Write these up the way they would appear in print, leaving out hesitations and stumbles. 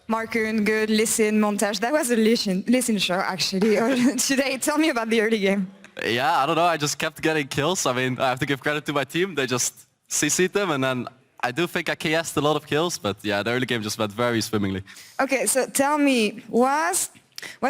Markoon, good, listen, montage. That was a listen show, actually, today. Tell me about the early game. Yeah, I don't know. I just kept getting kills. I mean, I have to give credit to my team. They just CC'd them, and then I do think I KS'd a lot of kills, but yeah, the early game just went very swimmingly. Okay, so tell me, was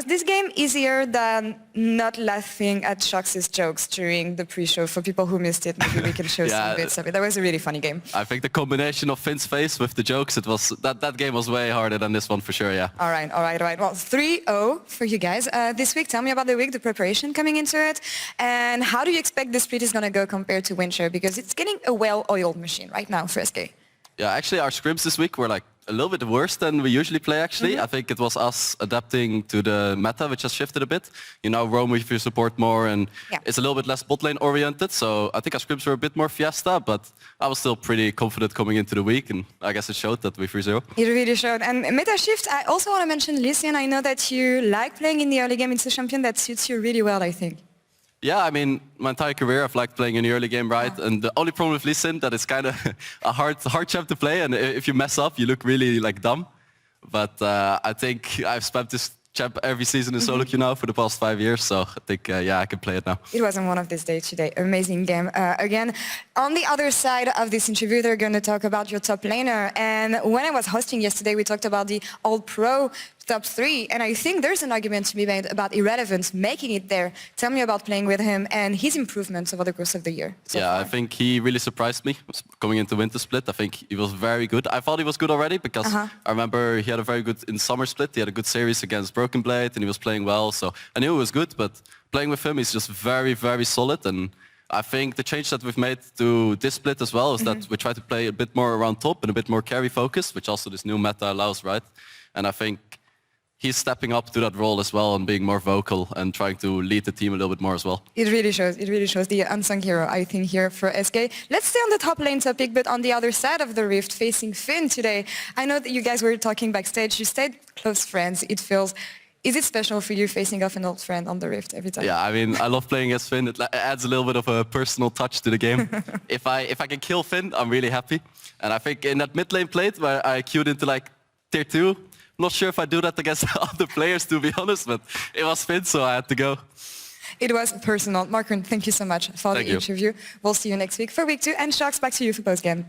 this game easier than not laughing at Shox' jokes during the pre-show? For people who missed it, maybe we can show some bits of it. That was a really funny game. I think the combination of Finn's face with the jokes, it was that game was way harder than this one for sure, yeah. All right. Well, 3-0 for you guys this week. Tell me about the week, the preparation coming into it, and how do you expect the split is going to go compared to Winter? Because it's getting a well-oiled machine right now for SK. Yeah, actually our scrims this week were like a little bit worse than we usually play, actually. I think it was us adapting to the meta, which has shifted a bit. You know, Rome if you support more, and it's a little bit less bot lane oriented, so I think our scrims were a bit more Fiesta, but I was still pretty confident coming into the week, and I guess it showed that we 3-0. It really showed. And meta shift, I also want to mention Lycian. I know that you like playing in the early game. It's a champion that suits you really well, I think. Yeah, I mean, my entire career I've liked playing in the early game, right? And the only problem with Lee Sin that it's kind of a hard champ to play, and if you mess up, you look really like dumb. But I think I've spent this champ every season in solo queue now for the past 5 years, so I think, yeah, I can play it now. It wasn't one of these days today. Amazing game. Again, on the other side of this interview, they're going to talk about your top laner. And when I was hosting yesterday, we talked about the all-pro top 3, and I think there's an argument to be made about Irrelevance making it there. Tell me about playing with him and his improvements over the course of the year. I think he really surprised me coming into Winter Split. I think he was very good. I thought he was good already because I remember he had a very good, in Summer Split, he had a good series against Broken Blade and he was playing well, so I knew he was good, but playing with him, he's just very, very solid. And I think the change that we've made to this split as well is that we try to play a bit more around top and a bit more carry focus, which also this new meta allows, right? And I think he's stepping up to that role as well and being more vocal and trying to lead the team a little bit more as well. It really shows. It really shows the unsung hero, I think, here for SK. Let's stay on the top lane topic, but on the other side of the rift, facing Finn today. I know that you guys were talking backstage. You stayed close friends, it feels. Is it special for you facing off an old friend on the rift every time? Yeah, I mean, I love playing as Finn. It adds a little bit of a personal touch to the game. If I can kill Finn, I'm really happy. And I think in that mid lane plate where I queued into like tier 2, not sure if I do that against other players, to be honest, but it was Finn, so I had to go. It was personal. Markoon, thank you so much for the interview. We'll see you next week for week 2. And Shox, back to you for post-game.